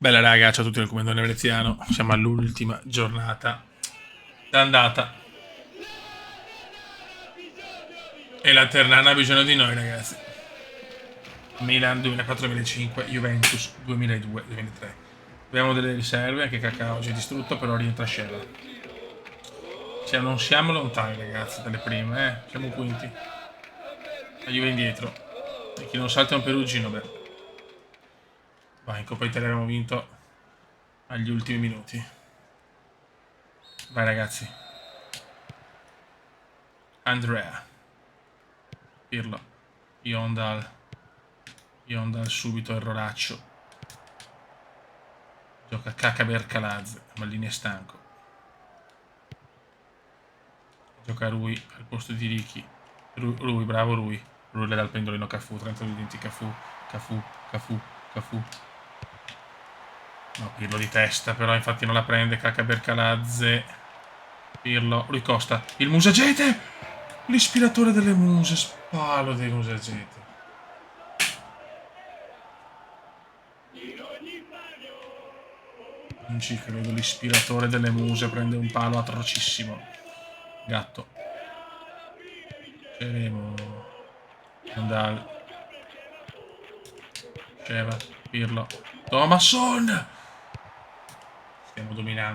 Bella raga, ciao a tutti nel comandone veneziano. Siamo all'ultima giornata d'andata e la Ternana ha bisogno di noi ragazzi. Milan 2004-2005, Juventus 2002-2003. Abbiamo delle riserve, anche Kakà oggi è distrutto, però rientra Sheva. Cioè, non siamo lontani ragazzi dalle prime, siamo quinti. La Juve indietro. E chi non salta è un perugino, beh. Vai, in Coppa Italia abbiamo vinto agli ultimi minuti. Vai ragazzi. Andrea, Pirlo, Yondal subito erroraccio. Gioca Caca Bercalaz, Maldini è stanco. Gioca Rui al posto di Ricky. Rui, bravo Rui. Rui le dà il pendolino Cafu, 32 denti Cafu, Cafu, Cafu, Cafu. No, Pirlo di testa, però infatti non la prende. Caca Bercalazze. Pirlo, Rui Costa. Il Musagete! L'ispiratore delle muse, spalo dei Musagete. Non ci credo, l'ispiratore delle muse prende un palo atrocissimo. Gatto. Ceremo. Andal. Sheva. Pirlo. Thomasson!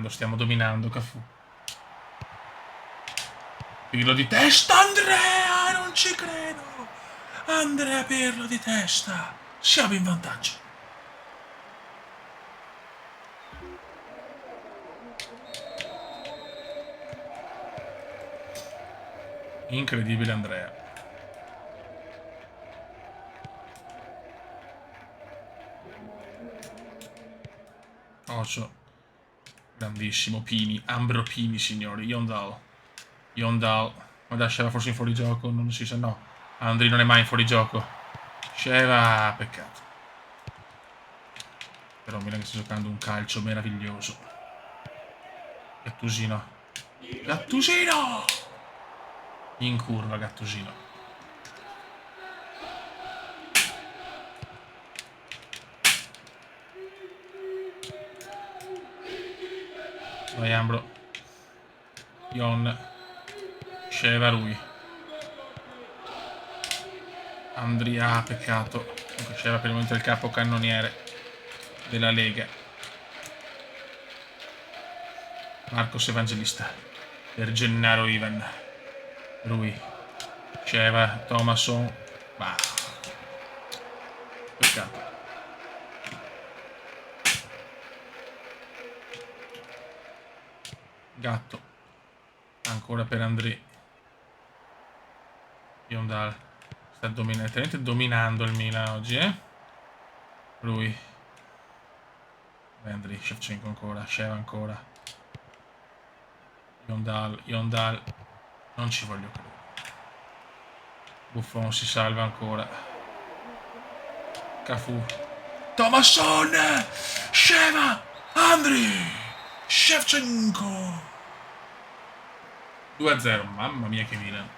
Stiamo dominando, Cafu. Pirlo di testa, Andrea! Non ci credo! Andrea Pirlo di testa! Siamo in vantaggio. Incredibile Andrea. Ocio. Grandissimo Pini. Ambro Pini, signori. Yondal. Yondal. Ma da Sheva forse in fuorigioco? Non si sa, no. Andri non è mai in fuorigioco. Sheva, peccato. Però Milan che sta giocando un calcio meraviglioso. Gattusino. Gattusino! In curva Gattusino. Vai Ambro. Ion. Sceva lui. Andria, peccato. Comunque Sceva per il momento è il capocannoniere della Lega. Marcos Evangelista. Per Gennaro Ivan. Lui. Sceva. Thomasson. Bah. Peccato. Gatto. Ancora per André. Yondal. Sta dominando il Milan oggi, eh? Lui. André, Shevchenko ancora. Sheva ancora. Yondal. Non ci voglio credere. Buffon si salva ancora. Cafu. Thomasson! Sheva! Andri! Shevchenko! 2-0, mamma mia che Milan.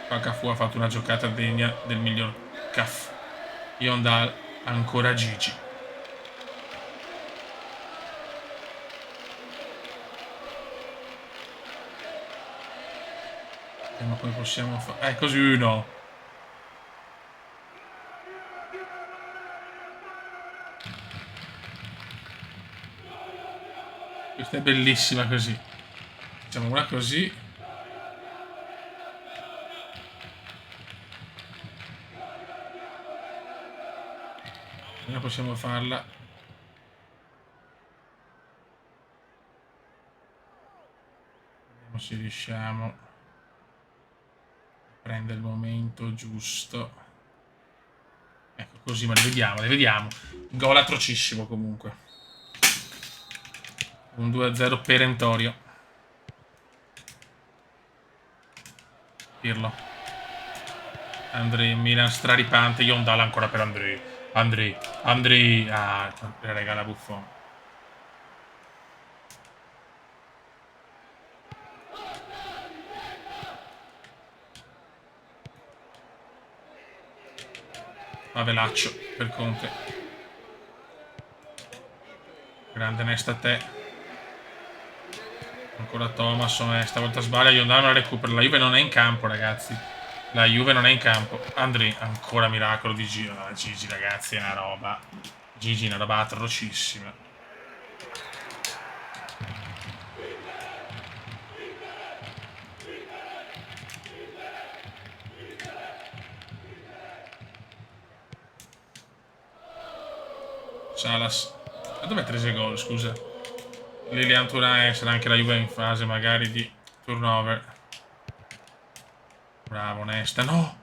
Qua Cafu ha fatto una giocata degna del miglior Cafu. Yondal, ancora Gigi. Vediamo come possiamo fare. Così no. Questa è bellissima così. Facciamo una così. Noi possiamo farla. Vediamo se riusciamo a prendere il momento giusto. Ecco, così, ma le vediamo, le vediamo. Gol atrocissimo comunque. Un 2-0 perentorio. Pirlo. Andrei, Milan straripante. Yondala ancora per Andrei. Andrei. Ah, le regala Buffon. Pavelaccio per Conte. Grande Nesta a te. Ancora Thomasson, stavolta sbaglia, Yondal non recupera. La Juve non è in campo, ragazzi. La Juve non è in campo. Andri, ancora miracolo di Gigi. No, Gigi, ragazzi, è una roba. Gigi è una roba atrocissima. Salas. Ma dov'è Tresegol, scusa? Lilian Thuram, sarà anche la Juve in fase magari di turnover. Bravo, Nesta. No!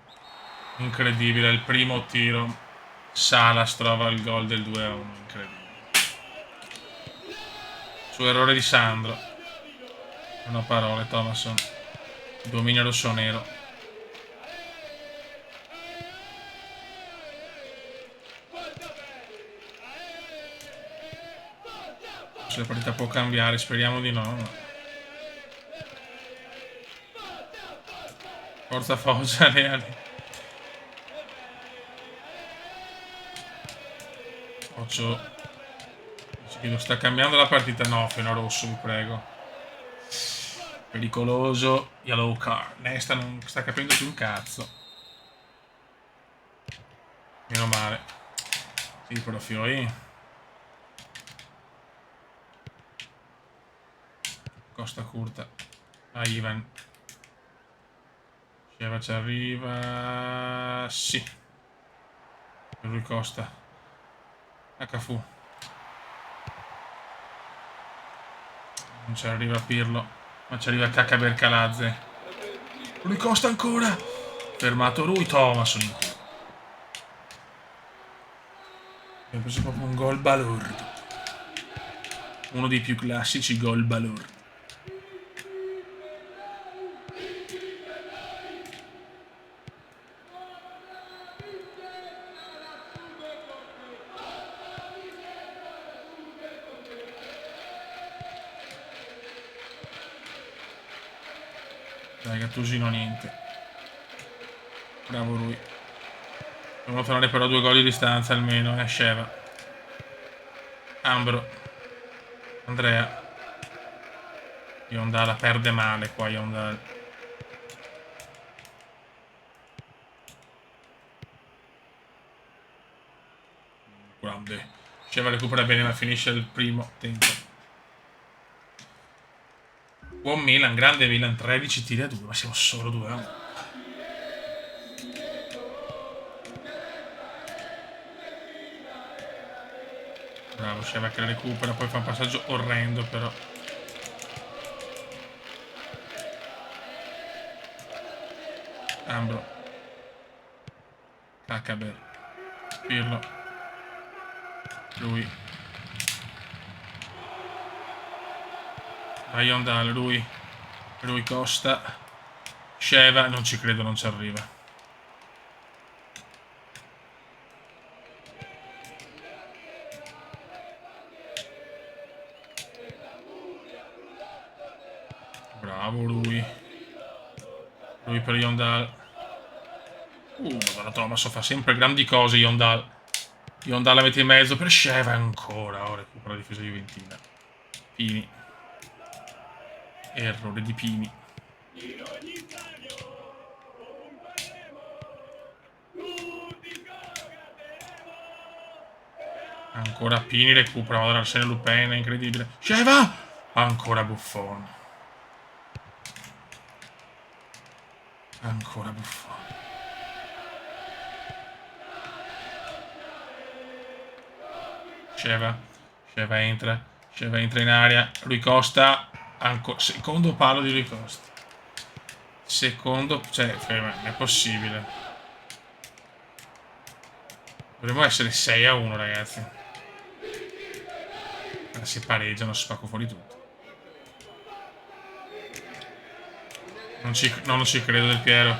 Incredibile, il primo tiro. Salas trova il gol del 2-1. Incredibile. Su errore di Sandro. Non ho parole, Thomasson. Dominio rossonero. Se la partita può cambiare, speriamo di no. Forza Foggia, Reali. 8. Sta cambiando la partita. No, freno rosso, vi prego. Pericoloso. Yellow card. Nesta non sta capendo più un cazzo. Meno male. Sì, però Fioi. Costa curta. A Ivan. Sceva ci arriva. Sì. Lui Costa. A Cafu. Non ci arriva Pirlo. Ma ci arriva Cacca Bercalazze. Lui Costa ancora. Fermato lui. Thomasson in culo. Abbiamo preso proprio un gol balordo. Uno dei più classici gol balordi. Dai, Gattusino niente. Bravo lui. Dobbiamo tornare però 2 gol di distanza almeno. Sceva. Ambro. Andrea. Yondala perde male qua, Yondala. Grande. Sceva recupera bene ma finisce il primo tempo. Buon Milan, grande Milan, 13 tiri a 2, ma siamo solo 2-1. Bravo, Sceva che la recupera, poi fa un passaggio orrendo però. Ambro. Cacaber. Pirlo. Lui. Yondal, lui. Lui Costa. Sceva, non ci credo, non ci arriva. Bravo lui. Lui per Yondal. Madonna, Thomas fa sempre grandi cose Yondal. Yondal la mette in mezzo per Sceva ancora. Oh, recupera la difesa juventina. Pini. Errore di Pini. Ancora Pini recupera. Madonna, Arsene Lupin, incredibile. Sceva! Ancora Buffon. Ancora Buffon. Sceva entra. Sceva entra in aria. Rui Costa. Secondo palo di Rui Costa. Secondo. Cioè, non è possibile. Dovremmo essere 6-1, ragazzi. Se pareggiano, spacco fuori tutto. Non ci credo del Piero.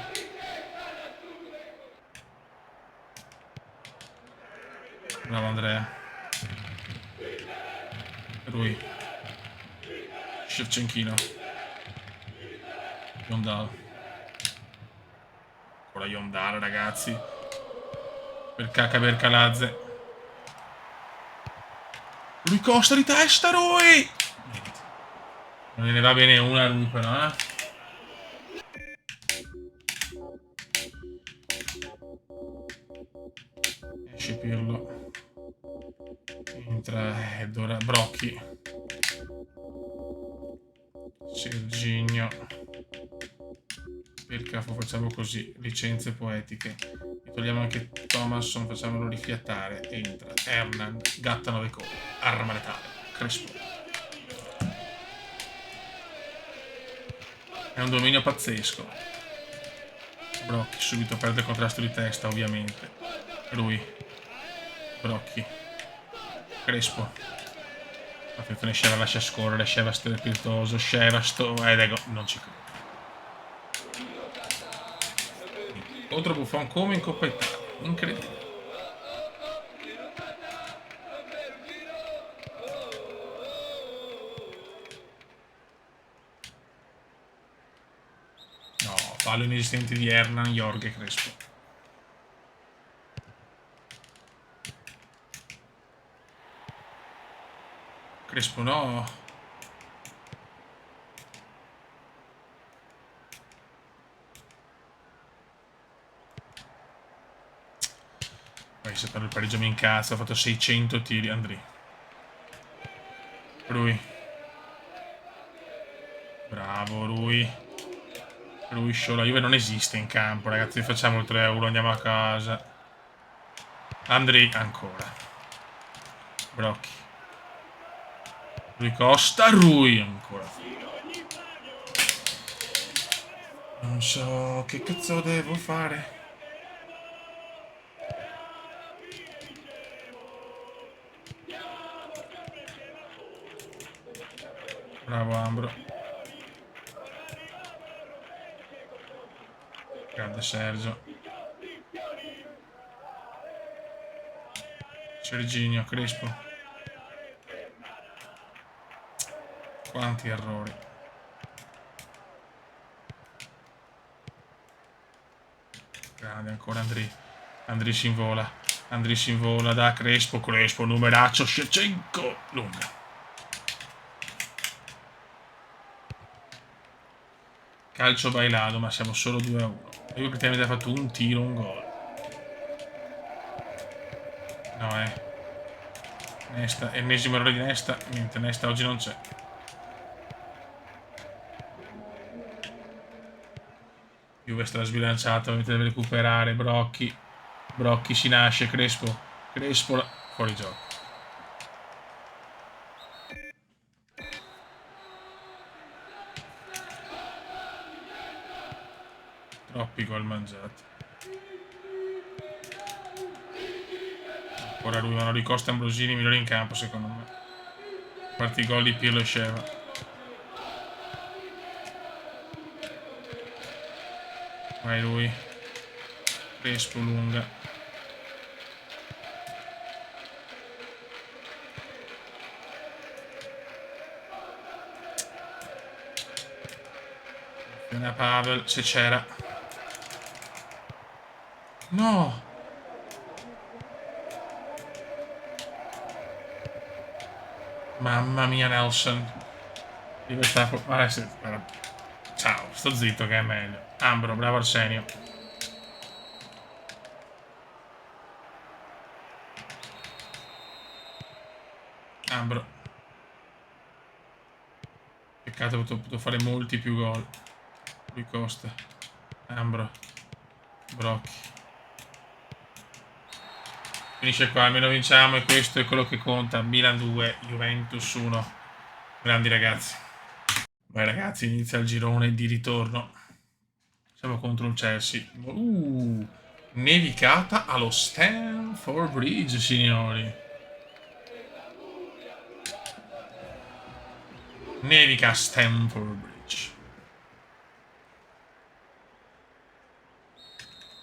Bravo Andrea. Lui. Shevchenchino. Yondal. Ancora Yondal, ragazzi. per Calazze. Lui Costa di testa, lui! Niente. Non ne va bene una lui però, eh. Esce Pirlo. Entra Edora. Brocchi. Serginho. Per capo facciamo così. Licenze poetiche. E togliamo anche Thomasson, facciamolo rifiatare. Entra. Hernan. Gatta 9 colpi. Arma letale. Crespo. È un dominio pazzesco. Brocchi subito perde contrasto di testa, ovviamente. Lui. Brocchi. Crespo. Attenzione, Sheva lascia scorrere, Sheva strepitoso, Sheva ed ecco, non ci credo. Contro Buffon come in Coppa Italia. Incredibile. No, fallo inesistente di Hernan, Jorge, Crespo. Crespo no. Poi se per il pareggio mi incazzo, ha fatto 600 tiri, Andri. Lui. Bravo, lui. Lui, show, la Juve non esiste in campo, ragazzi, facciamo il 3-1, andiamo a casa. Andri, ancora. Brocchi. Lui Costa, Rui, ancora. Non so che cazzo devo fare. Bravo Ambro. Grande Sergio. Serginho, Crespo. Quanti errori. Grande ancora Andri. Andri si invola. Andri si invola da Crespo. Crespo, numeraccio, Shevchenko. Lunga. Calcio bailato, ma siamo solo 2-1. Io praticamente ho fatto un tiro, un gol. No, Nesta, ennesimo errore di Nesta. Niente, Nesta oggi non c'è. Juve sta sbilanciato, deve recuperare. Brocchi. Brocchi si nasce. Crespo. Crespo. Fuori gioco. Troppi gol mangiati. Ora lui, Manoli Costa e Ambrosini migliori in campo secondo me. A parte i gol di Pirlo e Sheva. Vai lui. Crespo, lunga. Appena Pavel, se c'era. No! Mamma mia Nelson. Deve stare... Ciao, sto zitto che è meglio. Ambro, bravo Arsenio. Ambro. Peccato, ho potuto fare molti più gol. Lui Costa. Ambro. Brocchi. Finisce qua, almeno vinciamo e questo è quello che conta. Milan 2, Juventus 1. Grandi ragazzi. Vai ragazzi, inizia il girone di ritorno. Siamo contro un Chelsea. Nevicata allo Stamford Bridge, signori. Nevica a Stamford Bridge.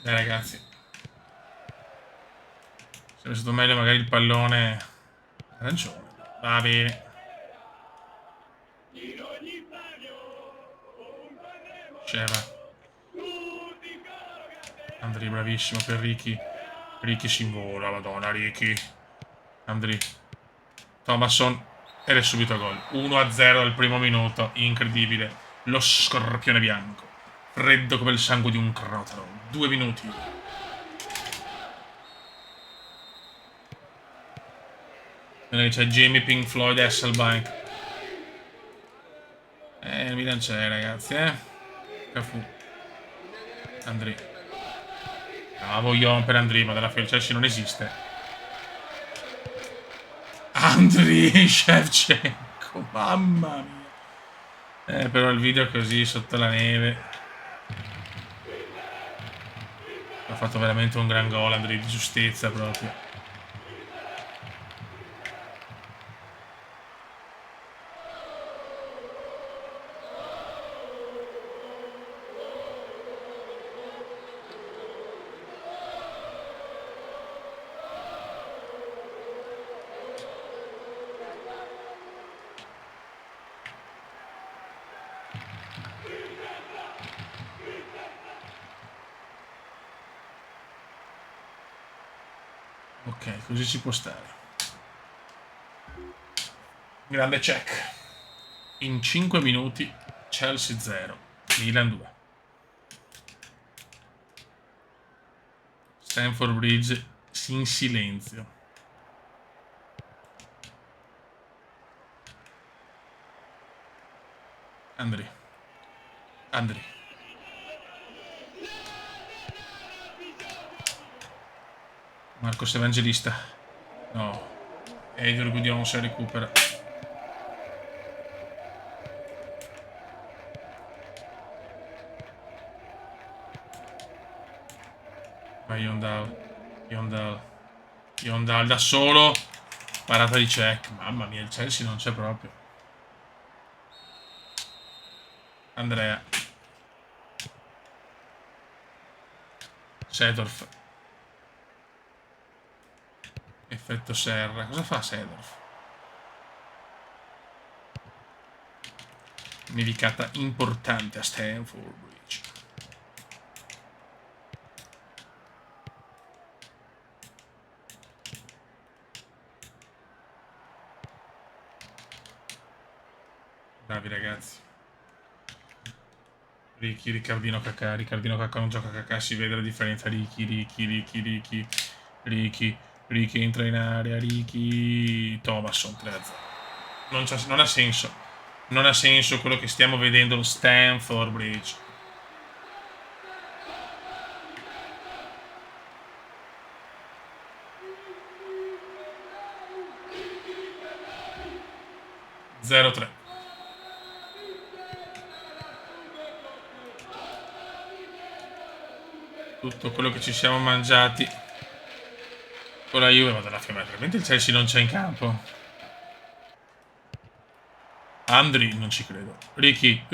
Dai ragazzi. Sarebbe stato meglio magari il pallone arancione. Va bene. Sheva. Andri bravissimo per Ricky. Ricky si invola, madonna, Ricky. Andri. Thomasson. Ed è subito a gol. 1-0 al primo minuto. Incredibile. Lo scorpione bianco. Freddo come il sangue di un crotaro. 2 minuti. C'è Jimmy, Pink Floyd e Hasselbank. Il Milan c'è, ragazzi, Cafu. Andri. Ah, voglio per Andri, ma dalla Chelsea non esiste. Andri Shevchenko, mamma mia. Però il video così sotto la neve. Ha fatto veramente un gran gol, Andri, di giustezza proprio. Ok, così ci può stare. Grande check. In 5 minuti Chelsea 0, Milan 2. Stamford Bridge in silenzio. Andri. Marcos Evangelista. No. Edward Gudion se recupera. Vai Yondal da solo. Parata di check. Mamma mia, il Chelsea non c'è proprio. Andrea. Sedorf. Effetto Serra. Cosa fa Sedorf? Nevicata importante a Stamford Bridge. Bravi ragazzi. Ricardino Cacà non gioca Cacà, si vede la differenza. Ricky entra in area, Ricky Thomasson 3-0. Non ha senso. Non ha senso quello che stiamo vedendo lo Stamford Bridge. Zero 3. Tutto quello che ci siamo mangiati con la Juve, ma dalla fine veramente il Chelsea non c'è in campo. Andri, non ci credo. Ricky,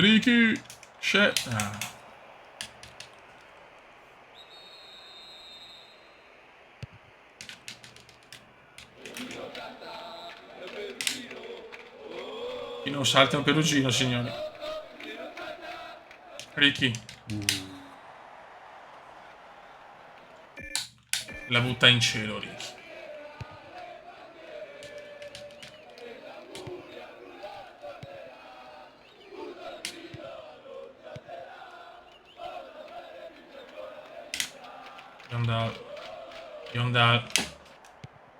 Chi non salta è un perugino, signori. Ricky. La butta in cielo, Ricky. Yondal.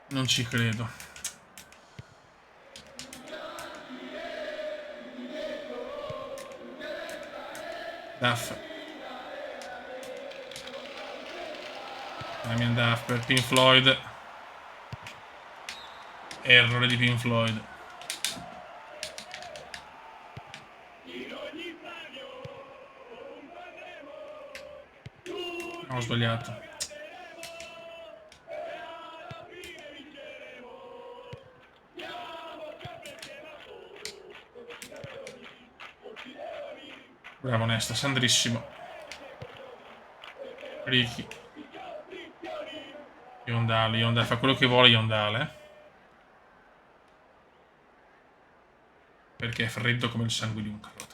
Non ci credo. Duff. Damien Duff per Pink Floyd. Errore di Pink Floyd. Ho sbagliato. Bravo Nesta, Sandrissimo. Ricky. Yondal fa quello che vuole Yondal, perché è freddo come il sangue di un crotaro.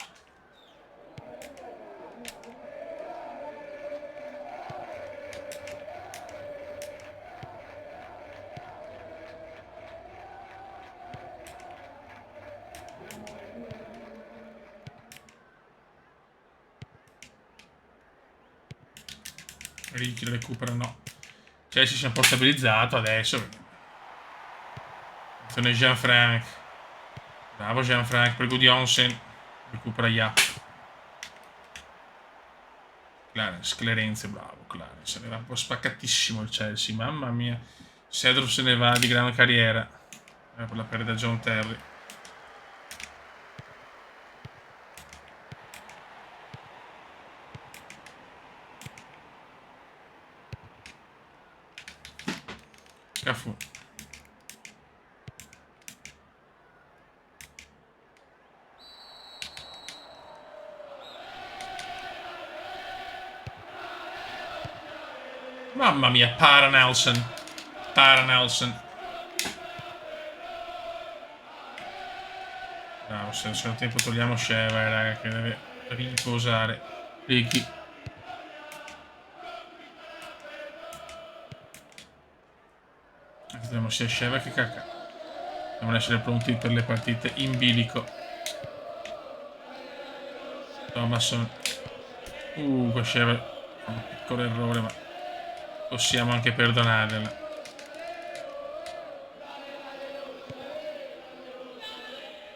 Ricky lo recupera, no. Chelsea si è un po' stabilizzato adesso. Attenzione Jean-Frank. Bravo Jean-Frank per Gudjonsen. Recupera Yap. Clarence, bravo Clarence. Era un po' spaccatissimo il Chelsea, mamma mia. Cedro se ne va di gran carriera. Per la perdita John Terry. Cafu. Mamma mia, para Nelson. Bravo, se nel tempo togliamo Sheva, raga, che deve riposare. Ricky. Vediamo sia Sheva che Kakà. Devono essere pronti per le partite in bilico. Thomasson. Sheva. Un piccolo errore, ma possiamo anche perdonarla.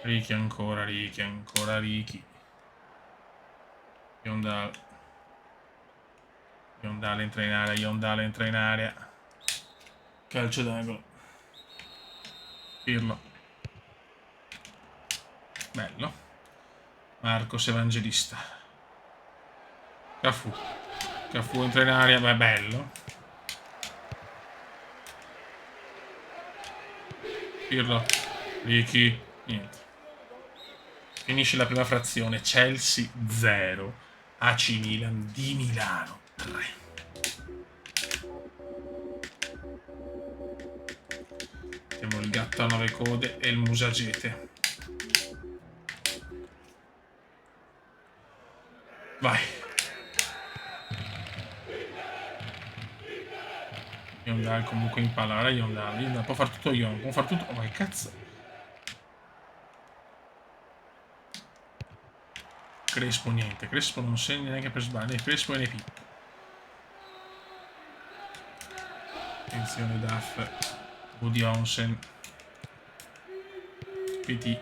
Ricky ancora. Yondal entra in area. Calcio d'angolo. Pirlo. Bello. Marcos Evangelista. Cafu entra in area, ma è bello. Pirlo. Ricky. Niente. Finisce la prima frazione. Chelsea 0. AC Milan di Milano 3. Abbiamo il gatto a 9 code e il musagete. Vai. Yondal comunque impalla. Yondal può far tutto Yon. Può far tutto. Oh, ma che cazzo. Crespo niente. Crespo non segna neanche per sbaglio. Crespo e ne pippa. Attenzione Duff. Gudjonsen. PT.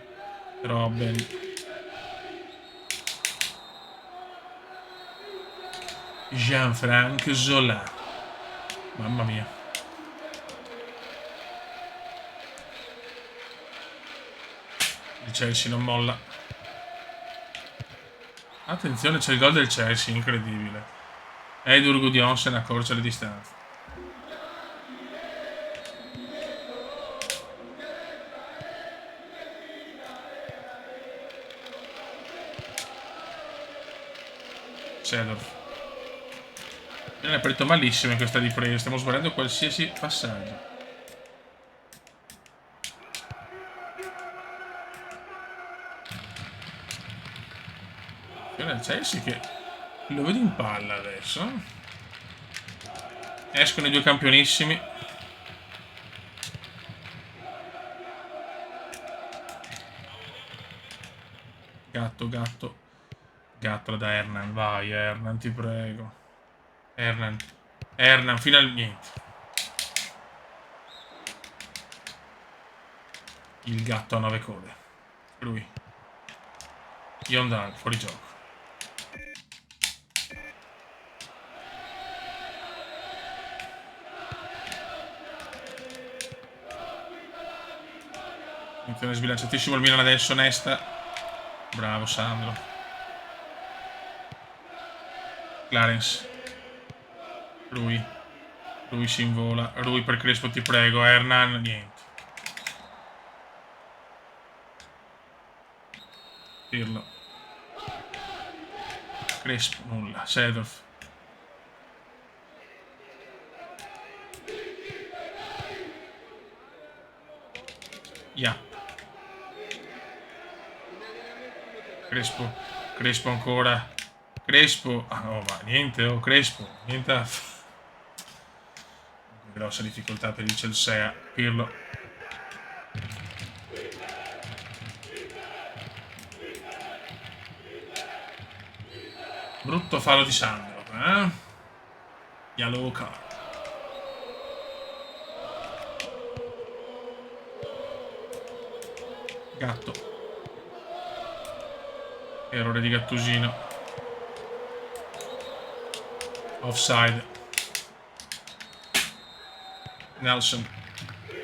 Robben. Jean-Frank Zola. Mamma mia. Il Chelsea non molla. Attenzione, c'è il gol del Chelsea, incredibile. Eidur Gudjonsen accorcia le distanze. Cedorf. Viene aperto malissimo in questa ripresa. Stiamo sbagliando qualsiasi passaggio. Il Chelsea che lo vedo in palla adesso. Escono i due campionissimi. Gatto da Hernan. Vai Hernan, ti prego. Hernan finalmente. Il gatto a 9 code. Lui. Yondal, fuori gioco. Attenzione, sbilanciatissimo il Milan adesso, Nesta. Bravo Sandro. Clarence. Lui si invola. Lui per Crespo, ti prego. Hernan, niente. Pirlo. Crespo, nulla. Sedorf. Yap. Crespo ancora. Crespo. Ah no, ma niente, oh, Crespo. Niente. Grossa difficoltà per il Chelsea. Pirlo. Brutto fallo di Sandro, eh? Yellow card. Gatto. Errore di Gattusino. Offside. Nelson.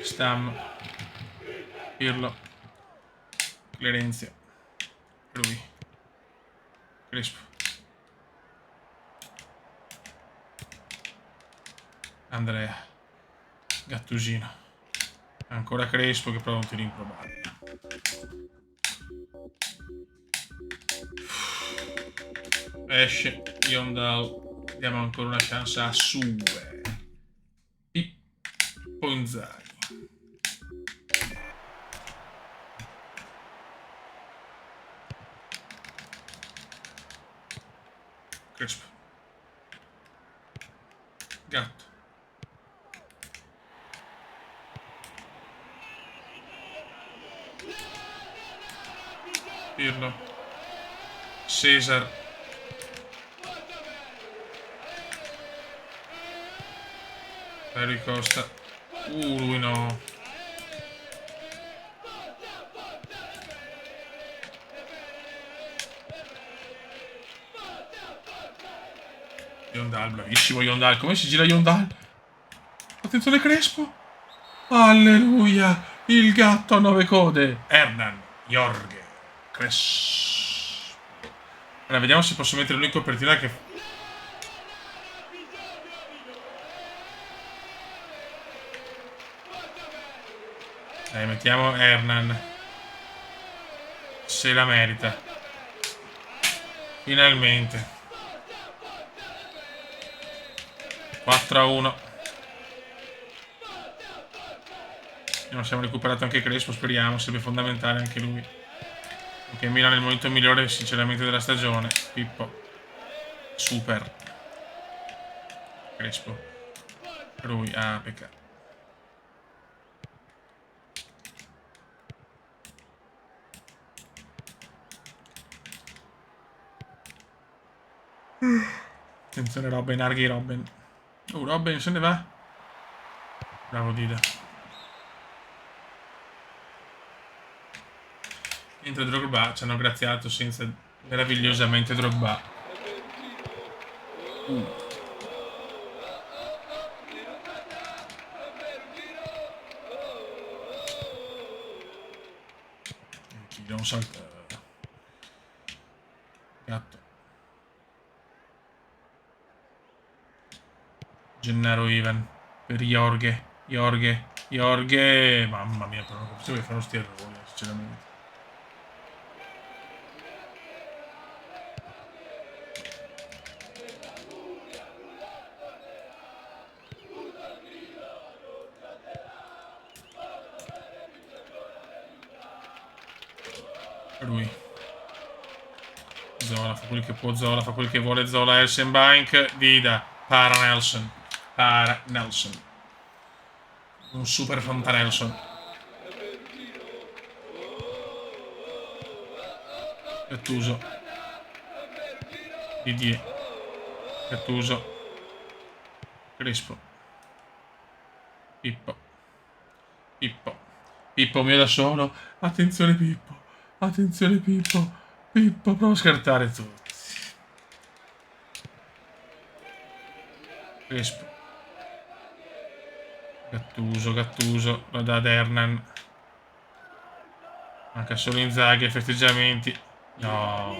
Stam. Pirlo. Clerenzio. Lui. Crespo. Andrea. Gattusino. Ancora Crespo che prova un tiro improbabile. Esce Yondal. Diamo ancora una chance a Sue. Pippo Inzaghi. Crespo. Gatto. Pirlo. Cesar. Harry Costa. Lui no. Yondal, bravissimo Yondal. Come si gira Yondal? Attenzione Crespo. Alleluia. Il gatto a 9 code. Hernan. Jorge. Crespo. Allora, vediamo se posso mettere lui in copertina che... mettiamo Hernan. Se la merita. Finalmente. 4-1. Non siamo recuperato anche Crespo, speriamo, sarebbe fondamentale anche lui. Perché Milan è il momento migliore sinceramente della stagione. Pippo. Super. Crespo. Lui. Ah, peccato. Attenzione Robben, Arghi Robben. Robben se ne va. Bravo Dida. Entra Drogba, ci hanno graziato senza meravigliosamente Drogba. Chi da un salto. Gatto. Gennaro Ivan. Per Jorge. Jorge. Mamma mia, però non capisco che fanno sti errori, sinceramente. Lui. Zola fa quel che può, Zola fa quel che vuole, Zola, Elsenbank, Dida, para Nelson. Un super Fanta Nelson. Gattuso. Didier. Gattuso. Crespo. Pippo. Pippo mio da solo. Attenzione Pippo. Pippo, provo a scartare tutti. Crespo. Gattuso. Lo dà ad Hernan. Manca solo Inzaghi ai festeggiamenti. No.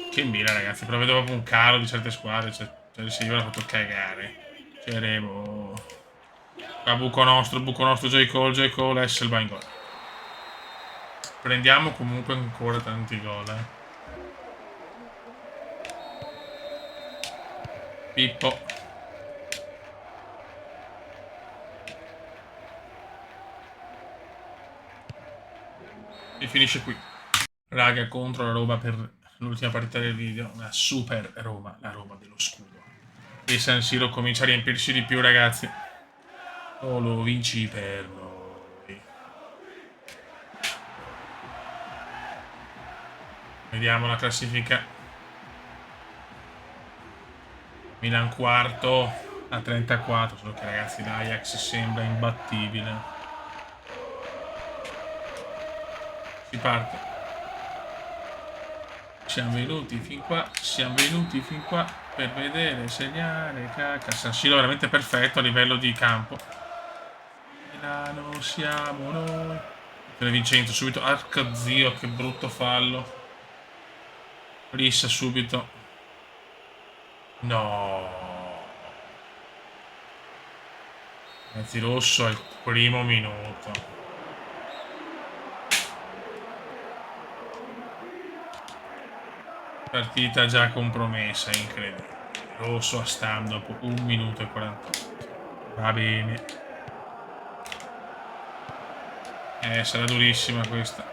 Che Milan, ragazzi. Però vedo proprio un calo di certe squadre. Cioè si l'ha fatto cagare. Ceremo. A buco nostro, J. Cole, Hasselbaink gol. Prendiamo comunque ancora tanti gol, Pippo. E finisce qui. Raga, contro la Roma per l'ultima partita del video. Una super Roma, la Roma dello scudo. E San Siro comincia a riempirsi di più, ragazzi. O lo vinci per noi. Vediamo la classifica. Milan quarto a 34, solo che ragazzi l'Ajax sembra imbattibile. Si parte. Siamo venuti fin qua per vedere segnare cacca. San Siro veramente perfetto a livello di campo. Milano siamo noi. Vincenzo subito. Arca zio, che brutto fallo. Rissa subito. No. Mezzi rosso al primo minuto. Partita già compromessa, incredibile. Rosso a stand dopo 1 minuto e 48. Va bene. Sarà durissima questa.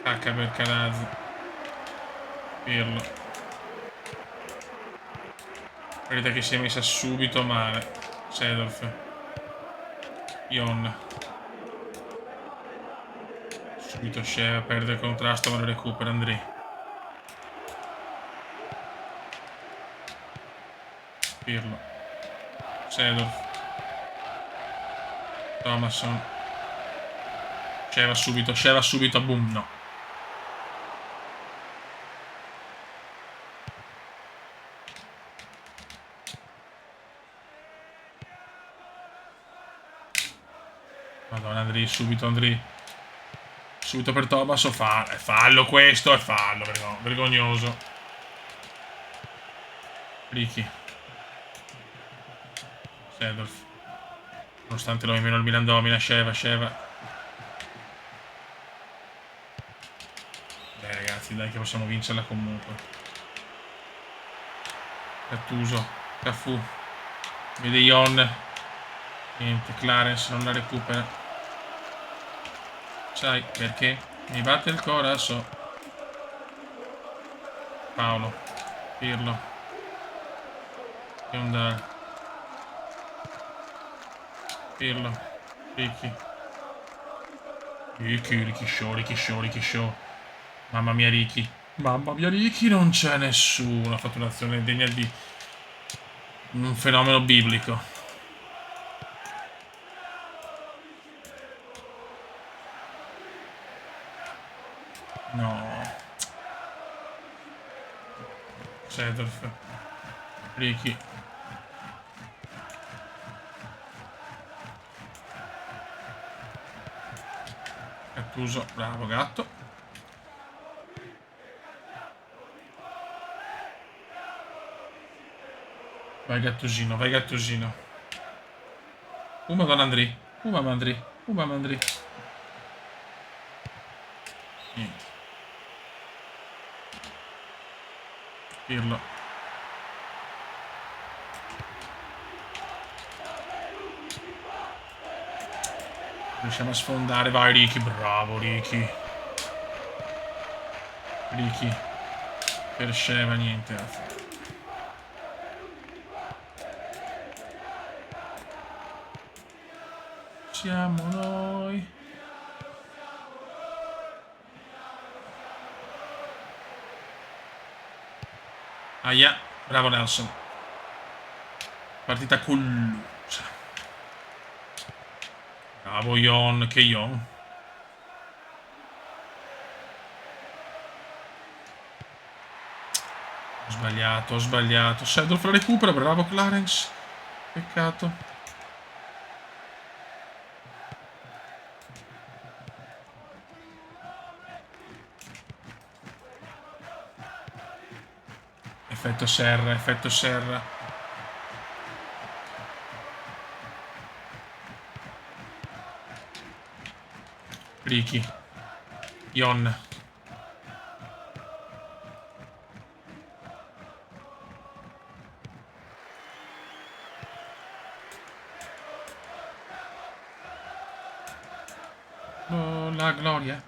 Cacca per Calazzi. Pirlo. Vedete che si è messa subito male. Sedorf. Ion. Subito Sheva perde il contrasto ma lo recupera Andrei. Pirlo. Sedorf. Thomasson. Sheva subito, boom, no. Madonna, Andrei, subito Andrei. Subito per Thomas, è fallo questo, è fallo, vergognoso. Ricky. Sedorf. Nonostante lo meno il Milan domina, Sheva. Beh ragazzi, dai che possiamo vincerla comunque. Gattuso, Cafu. Vede Ion. Niente, Clarence non la recupera. Sai perché? Mi batte il corazzo. Paolo. Pirlo. Yondal. Pirlo. Ricky show. Mamma mia Ricky, non c'è nessuno. Ha fatto un'azione degna di un fenomeno biblico. No. Sedorf. Ricky. Gattuso, bravo gatto. Vai Gattusino. Madonna Andrei. Mandri. Niente. Pirlo. Riusciamo a sfondare. Vai Ricky, bravo Ricky. Per Sheva niente da fare. Siamo noi. Aia, bravo Nelson. Partita collusa. Bravo Ion, che Ion. Ho sbagliato. Sedorf la recupera, bravo Clarence. Peccato. Effetto serra. Ricky. Ion. La gloria.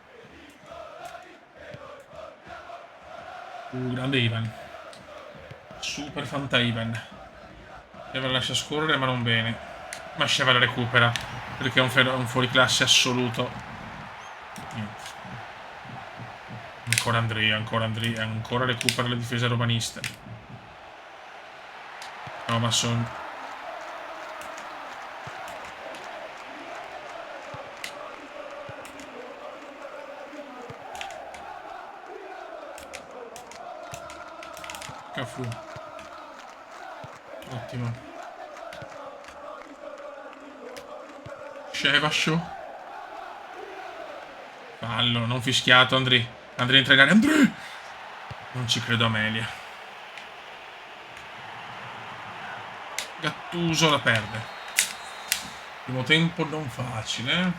Grande Ivan. Super fanta Ivan. Sheva lascia scorrere ma non bene. Ma Sheva la recupera. Perché è un fuoriclasse assoluto. ancora Andrea, ancora recupera la difesa romanista. No, ma sono... Cafu. Ottimo. Shevasho. Fallo, non fischiato, Andri. Andri entra in area. Andri! Non ci credo, Amelia. Gattuso la perde. Primo tempo non facile.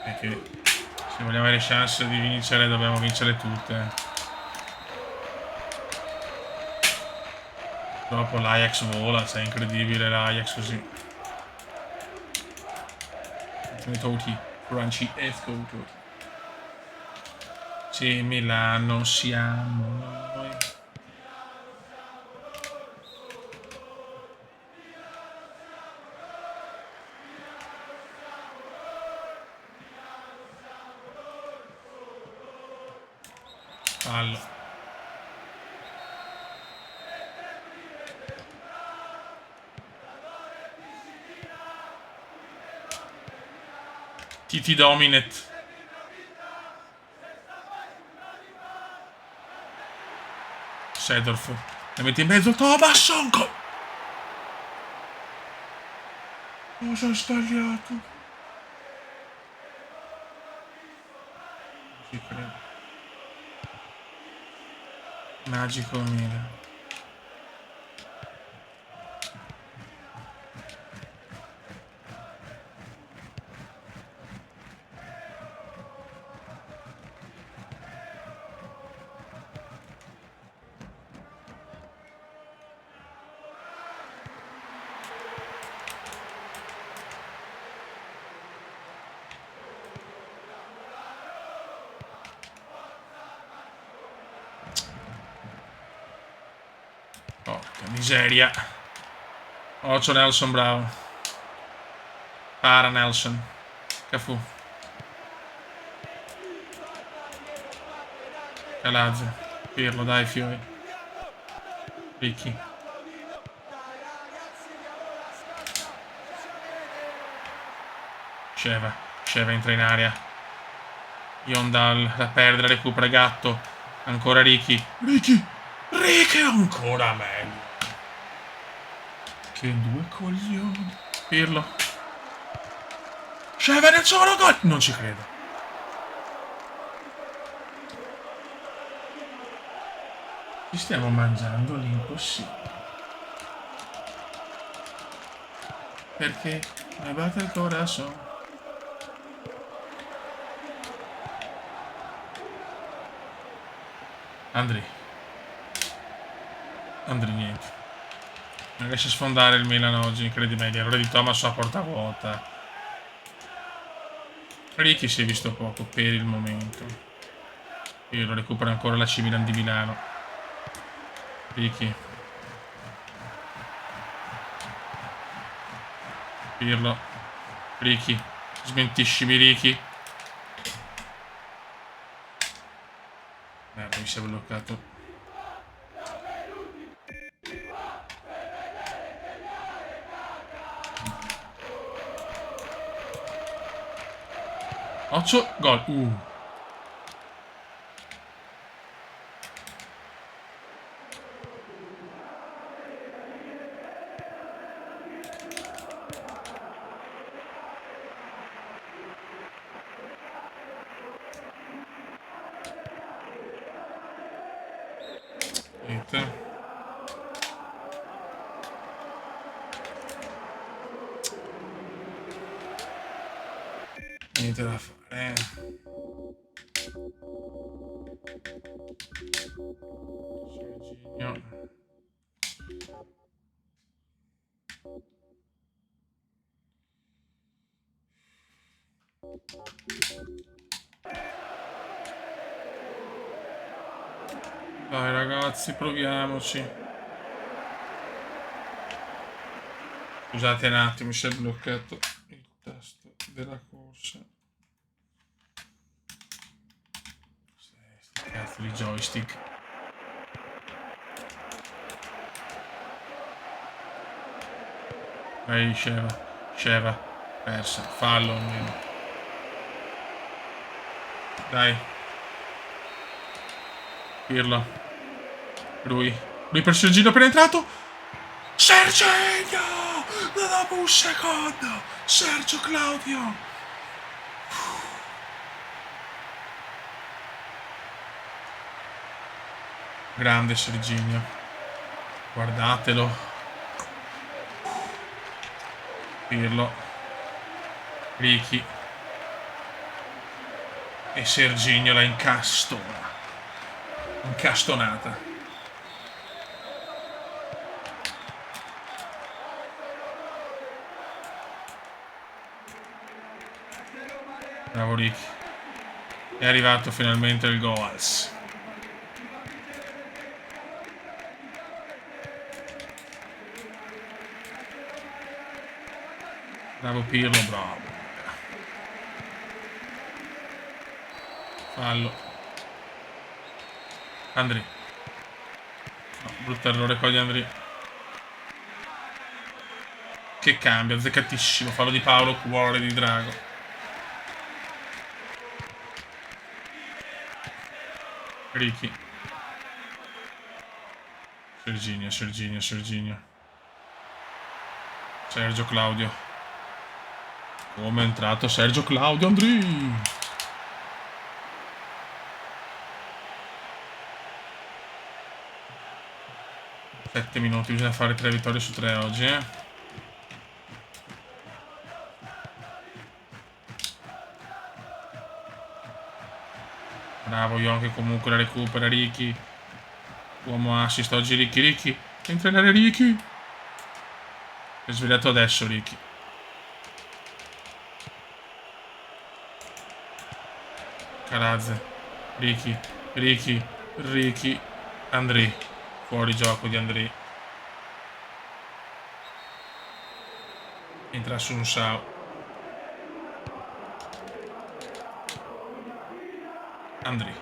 Perché se vogliamo avere chance di vincere dobbiamo vincere tutte. Dopo l'Ajax vola, cioè è incredibile l'Ajax così. Toti, Crunchy e Toti. Sì, Milano siamo noi. Fallo. Titi Dominate. Sedorf. La mette in mezzo. Thomasson. Cosa ho sbagliato? Non ci credo. Magico Milan. Porca miseria. Occhio Nelson, bravo. Para Nelson. Cafu. Calazzo. Pirlo, dai, Fiori. Ricchi. Sheva entra in area. Yondal da perdere, recupera Gatto. Ancora Ricchi. Ricchi ancora meglio. Che due coglioni. Pirlo. Sheva nel solo gol. Non ci credo. Ci stiamo mangiando l'impossibile. Perché mi batte il corazon. Andri niente. Non riesce a sfondare il Milan oggi, incredibile. Errore di Thomas a porta vuota. Ricchi si è visto poco per il momento. Io lo recupero ancora la C Milan di Milano. Ricchi. Pirlo. Ricchi. Smentiscimi Ricchi. Mi si è bloccato. Occhio, gol. Niente. Niente da fare. Serginho. Dai ragazzi, proviamoci. Scusate un attimo, mi si è bloccato il tasto. della corsa. Cazzo di joystick. Vai Sheva, persa, fallo almeno. Dai. Pirlo. Lui per Serginho appena entrato. Serginho! Dopo un secondo! Sergio Claudio! Grande Serginho. Guardatelo. Pirlo. Ricky. E Serginho la incastona. Incastonata. Bravo Ricky. È arrivato finalmente il Goals. Bravo Pirlo, bravo. Fallo. Andri. No, brutto errore qua di Andri. Che cambio, azzeccatissimo. Fallo di Paolo, cuore di drago. Ricky. Serginho. Sergio Claudio. Come è entrato Sergio Claudio Andri? Sette minuti, bisogna fare 3 vittorie su 3 oggi, Bravo Ion che comunque la recupera Ricky. Uomo assist oggi Ricky. Entra in area Ricky. È svegliato adesso Ricky. Carazze. Ricky. Andri. Fuori gioco di Andri. Entra su un Sao. Andri.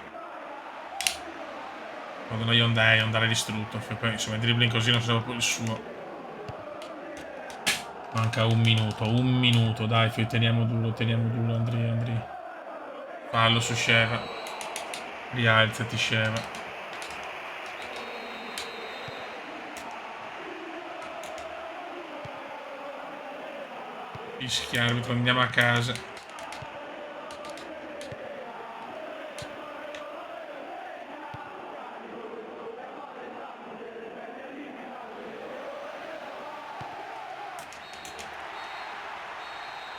Quando Hyundai andare distrutto. Insomma, il dribbling così non sarà proprio il suo. Manca un minuto, dai, teniamo duro, Andri. Fallo su Sheva. Rialzati, Sheva. Fischia arbitro, andiamo a casa.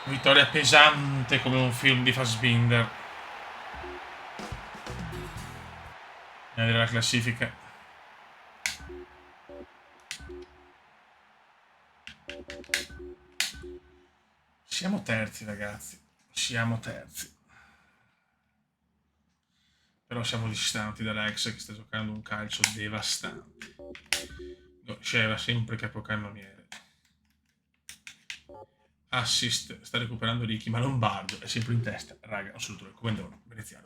Vittoria pesante come un film di Fassbinder. E vedere la classifica. Siamo terzi, ragazzi. Siamo terzi. Però siamo distanti dall'ex che sta giocando un calcio devastante. C'era sempre capocannoniere. Assist, sta recuperando Ricky, ma Lombardo è sempre in testa. Raga, un salutone, come veneziano.